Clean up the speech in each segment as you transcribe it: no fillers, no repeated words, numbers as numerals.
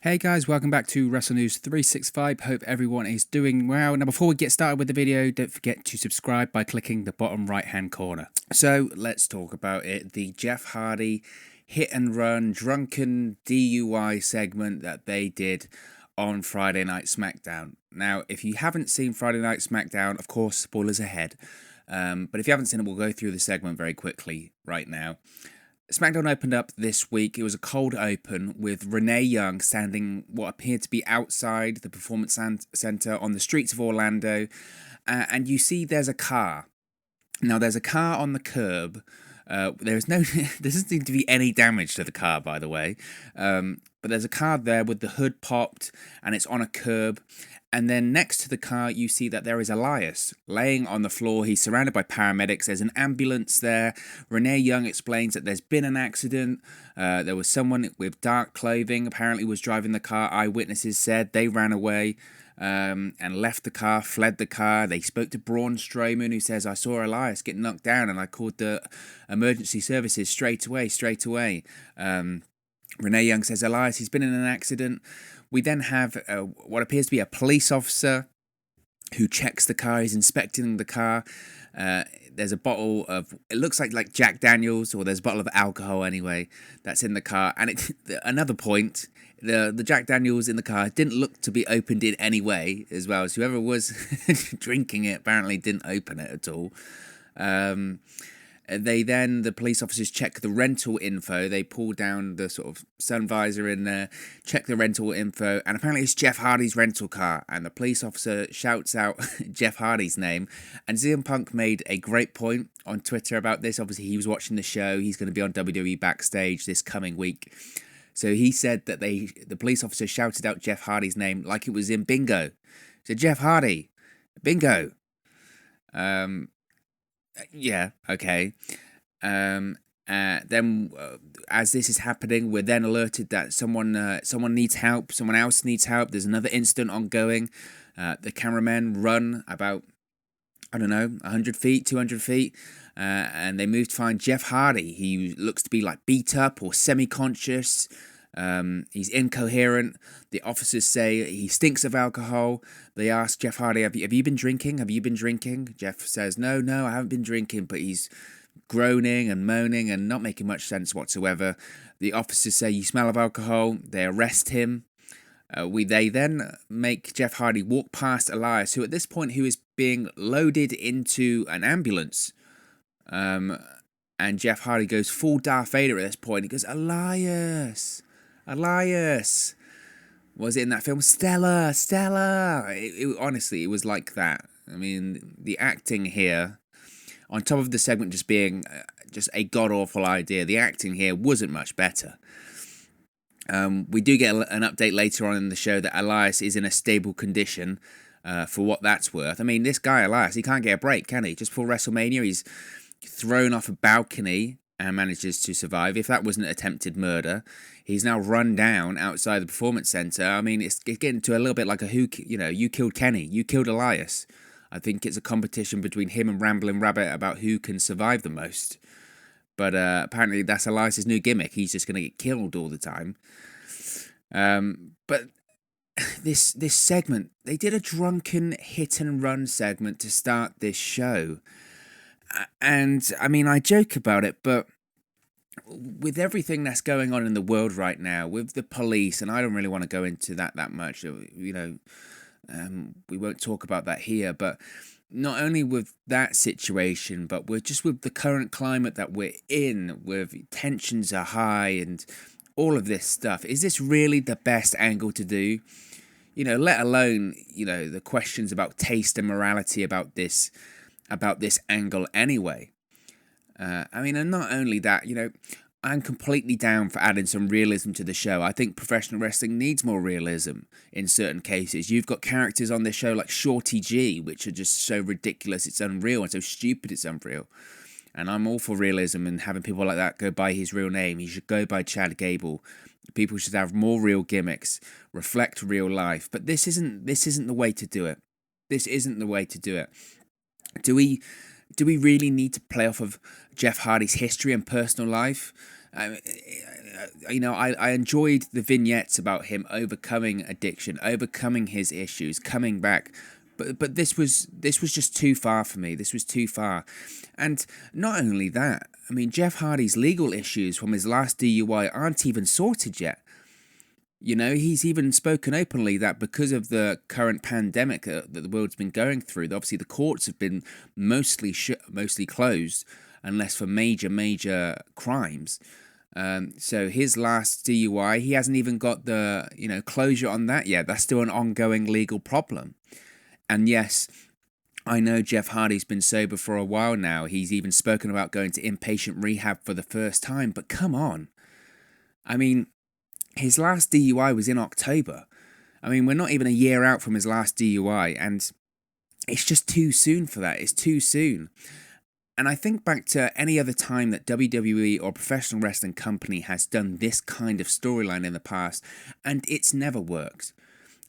Hey guys, welcome back to Wrestle News 365. Hope everyone is doing well. Now, before we get started with the video, don't forget to subscribe by clicking the bottom right hand corner. So, let's talk about it. The Jeff Hardy hit and run drunken DUI segment that they did on Friday Night Smackdown. Now, if you haven't seen Friday Night Smackdown, of course, spoilers ahead. But if you haven't seen it, we'll go through the segment very quickly right now. Smackdown opened up this week. It was a cold open with Renee Young standing what appeared to be outside the Performance Center on the streets of Orlando. And you see there's a car. Now, there's a car on the curb. There doesn't seem to be any damage to the car, by the way. But there's a car there with the hood popped and it's on a curb. And then next to the car, you see that there is Elias laying on the floor. He's surrounded by paramedics. There's an ambulance there. Renee Young explains that there's been an accident. There was someone with dark clothing apparently was driving the car. Eyewitnesses said they ran away and left the car, fled the car. They spoke to Braun Strowman, who says, I saw Elias get knocked down and I called the emergency services straight away. Renee Young says, Elias, he's been in an accident. We then have what appears to be a police officer who checks the car. He's inspecting the car. There's a bottle of, it looks like Jack Daniels, or there's a bottle of alcohol anyway, that's in the car. And another point, the Jack Daniels in the car didn't look to be opened in any way as well. So whoever was drinking it apparently didn't open it at all. The police officers check the rental info. They pull down the sort of sun visor in there, check the rental info, and apparently it's Jeff Hardy's rental car. And the police officer shouts out Jeff Hardy's name. And CM Punk made a great point on Twitter about this. Obviously, he was watching the show. He's going to be on WWE Backstage this coming week. So he said that the police officer shouted out Jeff Hardy's name like it was in bingo. So Jeff Hardy, bingo. Yeah, okay. Then, as this is happening, we're then alerted that someone needs help. Someone else needs help. There's another incident ongoing. The cameramen run about, 100 feet, 200 feet, and they move to find Jeff Hardy. He looks to be like beat up or semi-conscious. He's incoherent. The officers say he stinks of alcohol. They ask Jeff Hardy, have you been drinking? Have you been drinking? Jeff says, no, I haven't been drinking, but he's groaning and moaning and not making much sense whatsoever. The officers say, you smell of alcohol. They arrest him. They then make Jeff Hardy walk past Elias, who at this point, who is being loaded into an ambulance. And Jeff Hardy goes full Darth Vader at this point. He goes, Elias. Was it in that film? Stella. Honestly, it was like that. I mean, the acting here, on top of the segment just being just a god-awful idea, the acting here wasn't much better. We do get an update later on in the show that Elias is in a stable condition, for what that's worth. I mean, this guy, Elias, he can't get a break, can he? Just before WrestleMania, he's thrown off a balcony and manages to survive. If that wasn't attempted murder, he's now run down outside the Performance Center. I mean, it's getting to a little bit like you killed Kenny, you killed Elias. I think it's a competition between him and Ramblin' Rabbit about who can survive the most. But apparently that's Elias's new gimmick. He's just going to get killed all the time. But this segment, they did a drunken hit and run segment to start this show. And, I mean, I joke about it, but with everything that's going on in the world right now, with the police, and I don't really want to go into that much, we won't talk about that here, but not only with that situation, but with the current climate that we're in, with tensions are high and all of this stuff, is this really the best angle to do? Let alone, the questions about taste and morality about this angle anyway. And not only that, I'm completely down for adding some realism to the show. I think professional wrestling needs more realism in certain cases. You've got characters on this show like Shorty G, which are just so ridiculous it's unreal, and so stupid it's unreal. And I'm all for realism and having people like that go by his real name. He should go by Chad Gable. People should have more real gimmicks, reflect real life. But this isn't the way to do it. This isn't the way to do it. Do we really need to play off of Jeff Hardy's history and personal life? I, I enjoyed the vignettes about him overcoming addiction, overcoming his issues, coming back. But this was just too far for me. This was too far. And not only that, I mean, Jeff Hardy's legal issues from his last DUI aren't even sorted yet. He's even spoken openly that because of the current pandemic that the world's been going through, obviously the courts have been mostly closed, unless for major crimes. So his last DUI, he hasn't even got the closure on that yet. That's still an ongoing legal problem. And yes, I know Jeff Hardy's been sober for a while now. He's even spoken about going to inpatient rehab for the first time. But come on. I mean, his last DUI was in October. I mean, we're not even a year out from his last DUI, and it's just too soon for that. It's too soon. And I think back to any other time that WWE or professional wrestling company has done this kind of storyline in the past, and it's never worked.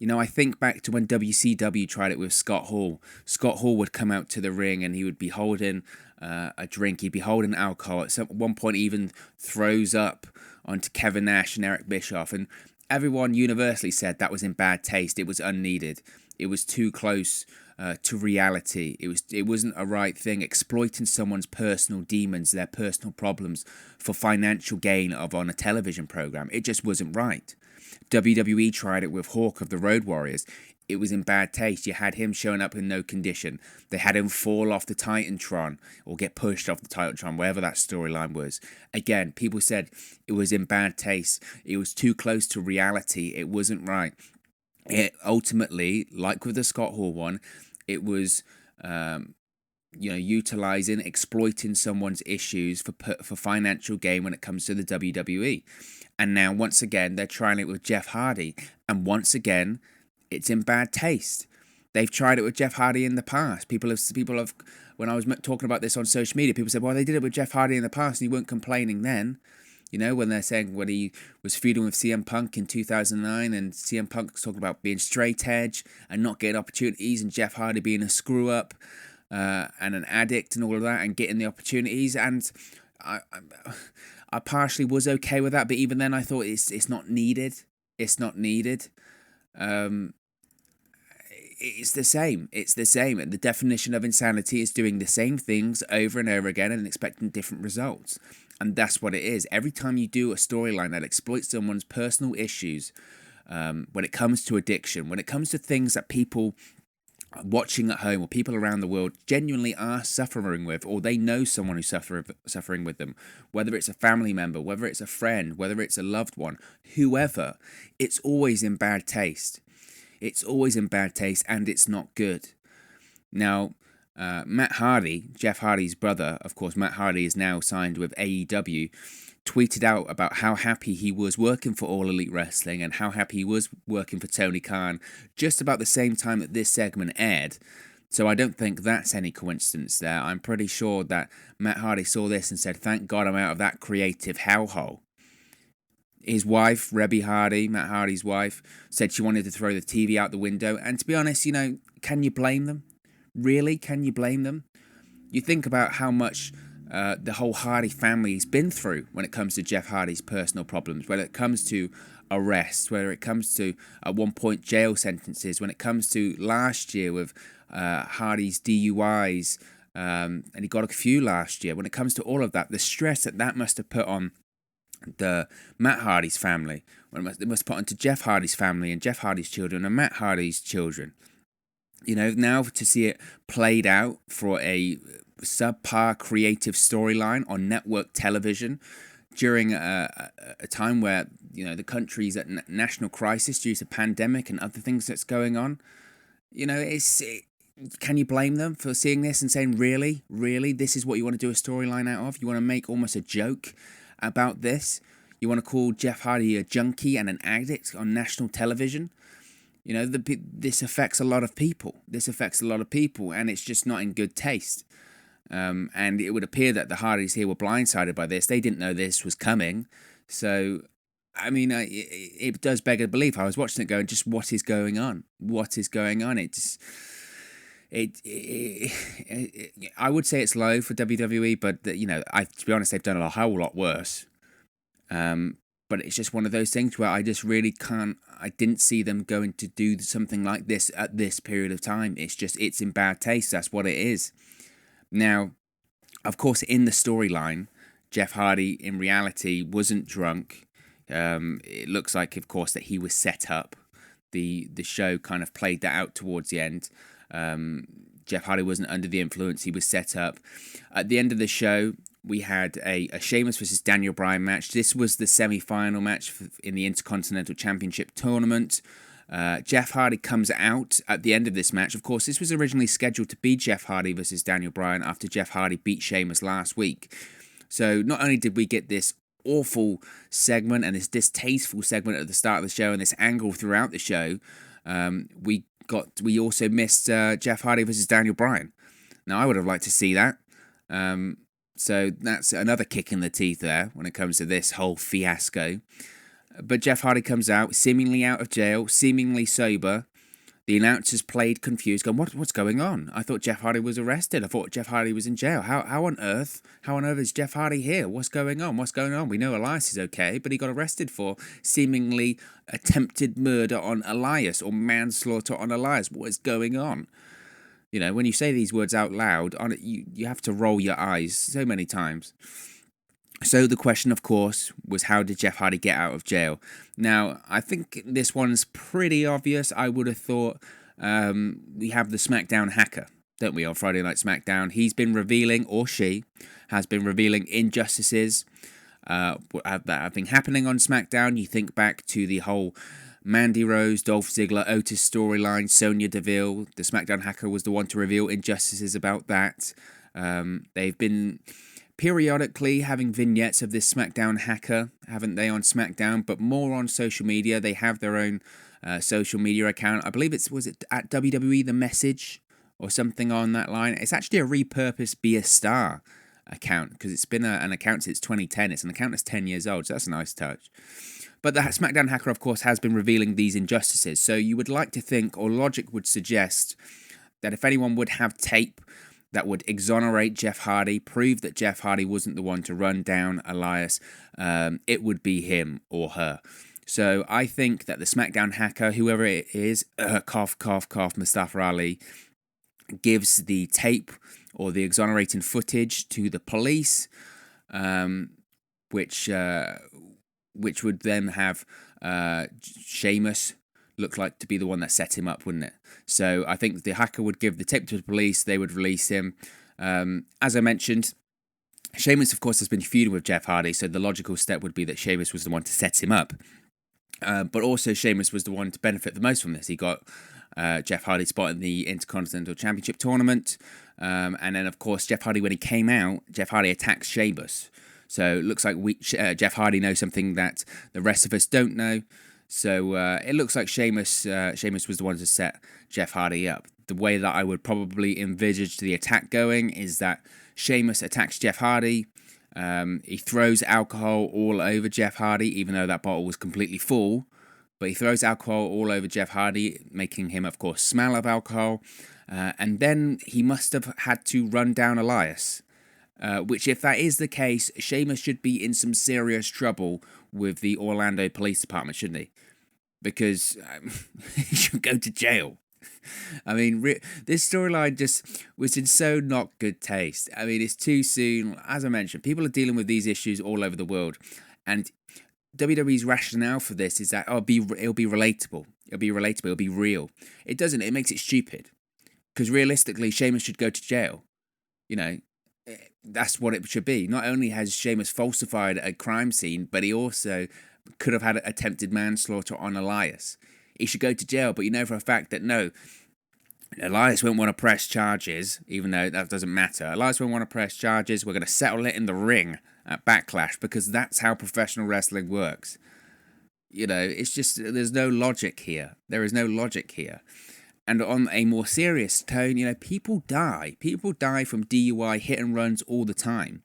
I think back to when WCW tried it with Scott Hall. Scott Hall would come out to the ring and he would be holding a drink. He'd be holding alcohol. At one point, he even throws up onto Kevin Nash and Eric Bischoff. And everyone universally said that was in bad taste. It was unneeded. It was too close to reality. It wasn't a right thing. Exploiting someone's personal demons, their personal problems for financial gain on a television program. It just wasn't right. WWE tried it with Hawk of the Road Warriors. It was in bad taste. You had him showing up in no condition. They had him fall off the Titantron or get pushed off the Titantron, wherever that storyline was. Again, people said it was in bad taste. It was too close to reality. It wasn't right. It ultimately, like with the Scott Hall one, it was utilizing, exploiting someone's issues for financial gain when it comes to the WWE. And now, once again, they're trying it with Jeff Hardy. And once again, it's in bad taste. They've tried it with Jeff Hardy in the past. People have. When I was talking about this on social media, people said, well, they did it with Jeff Hardy in the past and he weren't complaining then. When they're saying when he was feuding with CM Punk in 2009 and CM Punk was talking about being straight edge and not getting opportunities, and Jeff Hardy being a screw up and an addict and all of that and getting the opportunities. And I partially was okay with that, but even then I thought it's not needed. It's not needed. It's the same. It's the same. And the definition of insanity is doing the same things over and over again and expecting different results. And that's what it is. Every time you do a storyline that exploits someone's personal issues, when it comes to addiction, when it comes to things that people watching at home or people around the world genuinely are suffering with, or they know someone who's suffering with them, whether it's a family member, whether it's a friend, whether it's a loved one, whoever, it's always in bad taste. It's always in bad taste, and it's not good. Now, Matt Hardy, Jeff Hardy's brother, of course, Matt Hardy is now signed with AEW, tweeted out about how happy he was working for All Elite Wrestling and how happy he was working for Tony Khan just about the same time that this segment aired. So I don't think that's any coincidence there. I'm pretty sure that Matt Hardy saw this and said, thank God I'm out of that creative hellhole. His wife, Rebby Hardy, Matt Hardy's wife, said she wanted to throw the TV out the window. And to be honest, can you blame them? Really? Can you blame them? You think about how much the whole Hardy family's been through when it comes to Jeff Hardy's personal problems, when it comes to arrests, whether it comes to, at one point, jail sentences, when it comes to last year with Hardy's DUIs, and he got a few last year. When it comes to all of that, the stress that must have put on the Matt Hardy's family, it must put onto Jeff Hardy's family and Jeff Hardy's children and Matt Hardy's children. Now to see it played out for a subpar creative storyline on network television during a time where the country's at national crisis due to pandemic and other things that's going on. Can you blame them for seeing this and saying, really, this is what you want to do a storyline out of? You want to make almost a joke about this? You want to call Jeff Hardy a junkie and an addict on national television? This affects a lot of people. And it's just not in good taste. And it would appear that the Hardys here were blindsided by this. They didn't know this was coming. So, I mean, it does beg a belief. I was watching it going, just what is going on? What is going on? I would say it's low for WWE, but to be honest, they've done a whole lot worse. But it's just one of those things where I just really can't. I didn't see them going to do something like this at this period of time. It's in bad taste. That's what it is. Now, of course, in the storyline, Jeff Hardy in reality wasn't drunk. It looks like, of course, that he was set up. The show kind of played that out towards the end. Jeff Hardy wasn't under the influence. He was set up. At the end of the show, we had a Sheamus versus Daniel Bryan match. This was the semi-final match in the Intercontinental Championship tournament. Jeff Hardy comes out at the end of this match. Of course, this was originally scheduled to be Jeff Hardy versus Daniel Bryan after Jeff Hardy beat Sheamus last week. So not only did we get this awful segment and this distasteful segment at the start of the show and this angle throughout the show, we also missed Jeff Hardy versus Daniel Bryan. Now, I would have liked to see that. So that's another kick in the teeth there when it comes to this whole fiasco. But Jeff Hardy comes out, seemingly out of jail, seemingly sober. The announcers played confused, going, what's going on? I thought Jeff Hardy was arrested. I thought Jeff Hardy was in jail. How on earth is Jeff Hardy here? What's going on? We know Elias is okay, but he got arrested for seemingly attempted murder on Elias or manslaughter on Elias. What is going on? You know, when you say these words out loud, you have to roll your eyes so many times. So the question, of course, was how did Jeff Hardy get out of jail? Now, I think this one's pretty obvious. I would have thought we have the Smackdown hacker, don't we, on Friday Night Smackdown. He's been revealing, or she has been revealing injustices that have been happening on Smackdown. You think back to the whole Mandy Rose, Dolph Ziggler, Otis storyline, Sonya Deville. The Smackdown hacker was the one to reveal injustices about that. They've been periodically having vignettes of this Smackdown hacker, haven't they, on Smackdown, but more on social media. They have their own social media account. I believe was it at WWE The Message or something on that line. It's actually a repurposed Be a Star account because it's been an account since 2010. It's an account that's 10 years old, so that's a nice touch. But the Smackdown hacker, of course, has been revealing these injustices. So you would like to think, or logic would suggest, that if anyone would have tape that would exonerate Jeff Hardy, prove that Jeff Hardy wasn't the one to run down Elias, it would be him or her. So I think that the Smackdown hacker, whoever it is, cough, cough, cough, Mustafa Ali, gives the tape or the exonerating footage to the police, which would then have Sheamus look like to be the one that set him up, wouldn't it? So I think the hacker would give the tape to the police, they would release him. As I mentioned, Sheamus, of course, has been feuding with Jeff Hardy, so the logical step would be that Sheamus was the one to set him up. But also Sheamus was the one to benefit the most from this. He got Jeff Hardy spot in the Intercontinental Championship tournament. And then, of course, Jeff Hardy, when he came out, Jeff Hardy attacks Sheamus. So it looks like Jeff Hardy knows something that the rest of us don't know. So it looks like Sheamus was the one to set Jeff Hardy up. The way that I would probably envisage the attack going is that Sheamus attacks Jeff Hardy. He throws alcohol all over Jeff Hardy, even though that bottle was completely full. But he throws alcohol all over Jeff Hardy, making him, of course, smell of alcohol. And then he must have had to run down Elias. Which, if that is the case, Sheamus should be in some serious trouble with the Orlando Police Department, shouldn't he? Because he should go to jail. I mean, this storyline just was in so not good taste. I mean, it's too soon. As I mentioned, people are dealing with these issues all over the world. And WWE's rationale for this is that it'll be relatable. It'll be real. It doesn't. It makes it stupid. Because realistically, Sheamus should go to jail. You know, that's what it should be. Not only has Sheamus falsified a crime scene, but he also could have had attempted manslaughter on Elias. He should go to jail, but you know for a fact that no, Elias won't want to press charges, even though that doesn't matter. Elias won't want to press charges. We're going to settle it in the ring at Backlash because that's how professional wrestling works. You know, it's just, there's no logic here. There is no logic here. And on a more serious tone, you know, people die. People die from DUI hit and runs all the time.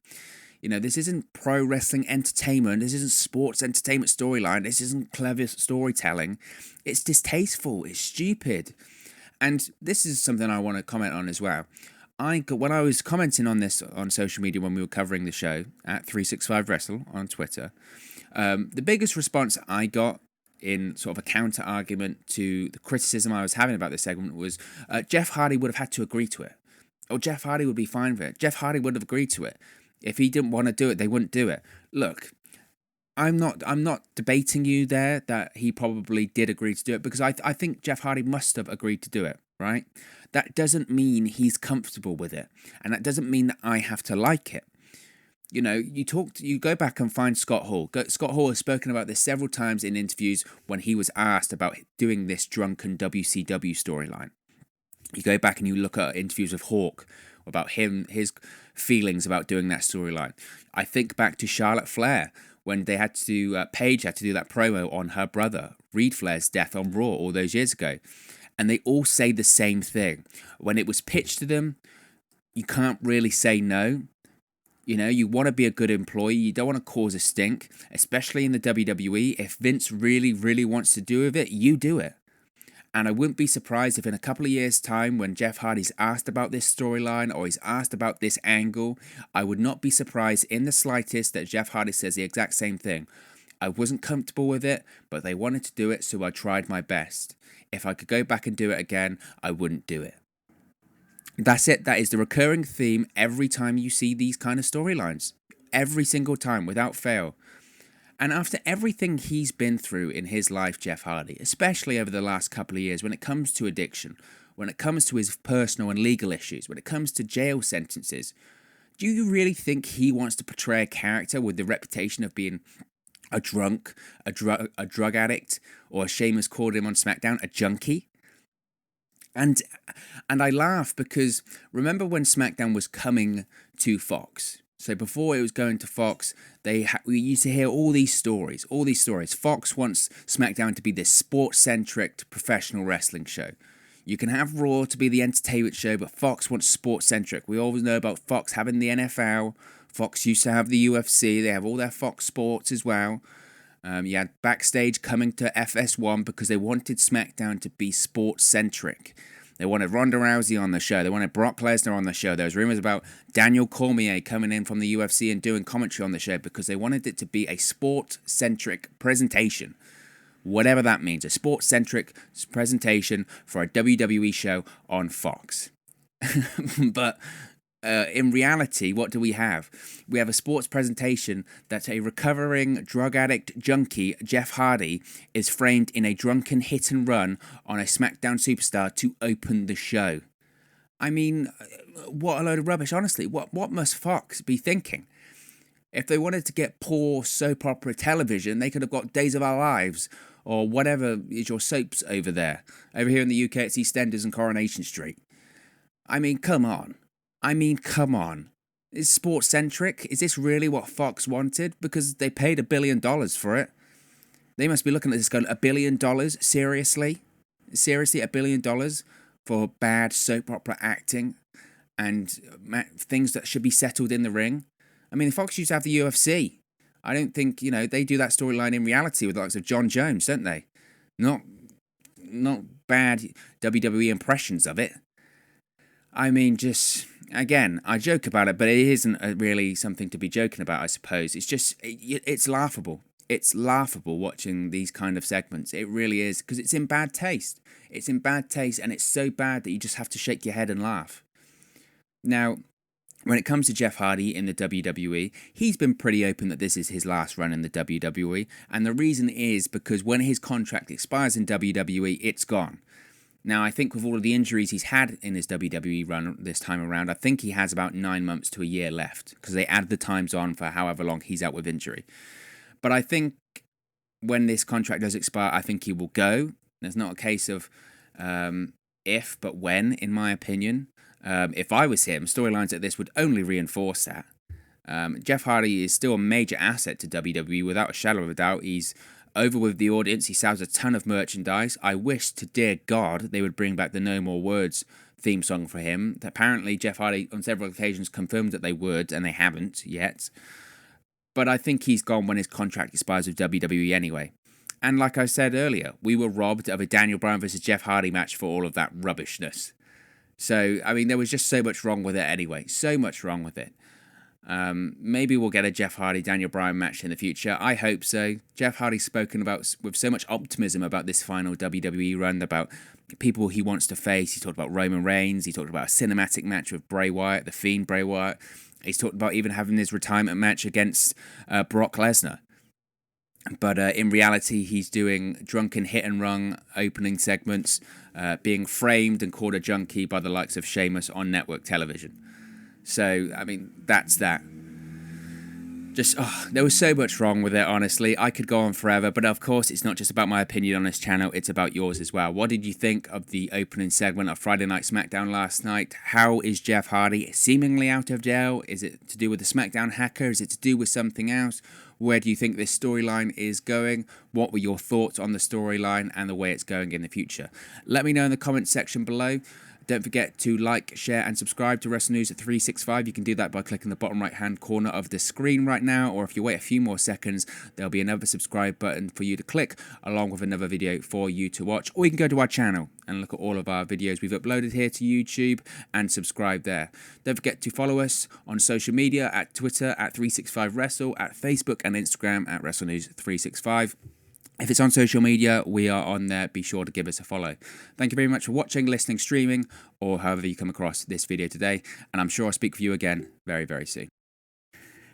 You know, this isn't pro wrestling entertainment. This isn't sports entertainment storyline. This isn't clever storytelling. It's distasteful. It's stupid. And this is something I want to comment on as well. When I was commenting on this on social media when we were covering the show at 365 Wrestle on Twitter, The biggest response I got in sort of a counter argument to the criticism I was having about this segment was Jeff Hardy would have had to agree to it. Or Jeff Hardy would be fine with it. Jeff Hardy would have agreed to it. If he didn't want to do it, they wouldn't do it. Look, I'm not debating you there that he probably did agree to do it, because I think Jeff Hardy must have agreed to do it, right? That doesn't mean he's comfortable with it, and that doesn't mean that I have to like it. You know, you go back and find Scott Hall. Scott Hall has spoken about this several times in interviews when he was asked about doing this drunken WCW storyline. You go back and you look at interviews of Hawk about his feelings about doing that storyline. I think back to Charlotte Flair when they had to, Paige had to do that promo on her brother, Reed Flair's death on Raw all those years ago. And they all say the same thing. When it was pitched to them, you can't really say no. You know, you want to be a good employee. You don't want to cause a stink, especially in the WWE. If Vince really, really wants to do with it, you do it. And I wouldn't be surprised if in a couple of years' time, when Jeff Hardy's asked about this storyline or he's asked about this angle, I would not be surprised in the slightest that Jeff Hardy says the exact same thing. I wasn't comfortable with it, but they wanted to do it, so I tried my best. If I could go back and do it again, I wouldn't do it. That's it. That is the recurring theme every time you see these kind of storylines. Every single time, without fail. And after everything he's been through in his life, Jeff Hardy, especially over the last couple of years, when it comes to addiction, when it comes to his personal and legal issues, when it comes to jail sentences, do you really think he wants to portray a character with the reputation of being a drunk, a drug addict, or as Sheamus called him on Smackdown, a junkie? And I laugh because remember when Smackdown was coming to Fox? So before it was going to Fox, we used to hear all these stories. Fox wants Smackdown to be this sports-centric professional wrestling show. You can have Raw to be the entertainment show, but Fox wants sports-centric. We always know about Fox having the NFL. Fox used to have the UFC. They have all their Fox Sports as well. You had Backstage coming to FS1 because they wanted SmackDown to be sports-centric. They wanted Ronda Rousey on the show. They wanted Brock Lesnar on the show. There was rumors about Daniel Cormier coming in from the UFC and doing commentary on the show because they wanted it to be a sport-centric presentation. Whatever that means. A sport-centric presentation for a WWE show on Fox. But in reality, what do we have? We have a sports presentation that a recovering drug addict junkie, Jeff Hardy, is framed in a drunken hit and run on a SmackDown superstar to open the show. I mean, what a load of rubbish, honestly. What must Fox be thinking? If they wanted to get poor soap opera television, they could have got Days of Our Lives or whatever is your soaps over there. Over here in the UK, it's EastEnders and Coronation Street. I mean, come on. Is sports-centric? Is this really what Fox wanted? Because they paid $1 billion for it. They must be looking at this going, $1 billion? Seriously? Seriously, $1 billion for bad soap opera acting and things that should be settled in the ring? I mean, Fox used to have the UFC. I don't think, they do that storyline in reality with the likes of John Jones, don't they? Not bad WWE impressions of it. I mean, just, again, I joke about it, but it isn't really something to be joking about, I suppose. It's just, it's laughable. It's laughable watching these kind of segments. It really is, because it's in bad taste. It's in bad taste, and it's so bad that you just have to shake your head and laugh. Now, when it comes to Jeff Hardy in the WWE, he's been pretty open that this is his last run in the WWE, and the reason is because when his contract expires in WWE, it's gone. Now, I think with all of the injuries he's had in his WWE run this time around, I think he has about 9 months to a year left, because they add the times on for however long he's out with injury. But I think when this contract does expire, I think he will go. There's not a case of if, but when, in my opinion. If I was him, storylines like this would only reinforce that. Jeff Hardy is still a major asset to WWE, without a shadow of a doubt. He's over with the audience. He sells a ton of merchandise. I wish to dear God they would bring back the No More Words theme song for him. Apparently, Jeff Hardy on several occasions confirmed that they would, and they haven't yet. But I think he's gone when his contract expires with WWE anyway. And like I said earlier, we were robbed of a Daniel Bryan versus Jeff Hardy match for all of that rubbishness. So, I mean, there was just so much wrong with it anyway. So much wrong with it. Maybe we'll get a Jeff Hardy Daniel Bryan match in the future. I hope so. Jeff Hardy's spoken about with so much optimism about this final WWE run, about people he wants to face. He talked about Roman Reigns. He talked about a cinematic match with Bray Wyatt, the Fiend Bray Wyatt. He's talked about even having his retirement match against Brock Lesnar. But in reality, he's doing drunken hit and run opening segments, being framed and called a junkie by the likes of Sheamus on network television. So, I mean, that's that. Just, there was so much wrong with it, honestly. I could go on forever, but of course, it's not just about my opinion on this channel, it's about yours as well. What did you think of the opening segment of Friday Night Smackdown last night? How is Jeff Hardy seemingly out of jail? Is it to do with the Smackdown hacker? Is it to do with something else? Where do you think this storyline is going? What were your thoughts on the storyline and the way it's going in the future? Let me know in the comments section below. Don't forget to like, share, and subscribe to Wrestle News at 365. You can do that by clicking the bottom right-hand corner of the screen right now, or if you wait a few more seconds, there'll be another subscribe button for you to click, along with another video for you to watch. Or you can go to our channel and look at all of our videos we've uploaded here to YouTube and subscribe there. Don't forget to follow us on social media at Twitter at 365Wrestle, at Facebook and Instagram at Wrestle News 365. If it's on social media, we are on there. Be sure to give us a follow. Thank you very much for watching, listening, streaming, or however you come across this video today. And I'm sure I'll speak with you again very, very soon.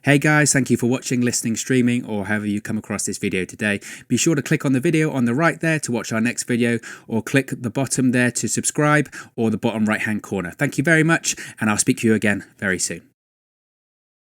Hey guys, thank you for watching, listening, streaming, or however you come across this video today. Be sure to click on the video on the right there to watch our next video, or click the bottom there to subscribe, or the bottom right-hand corner. Thank you very much, and I'll speak to you again very soon.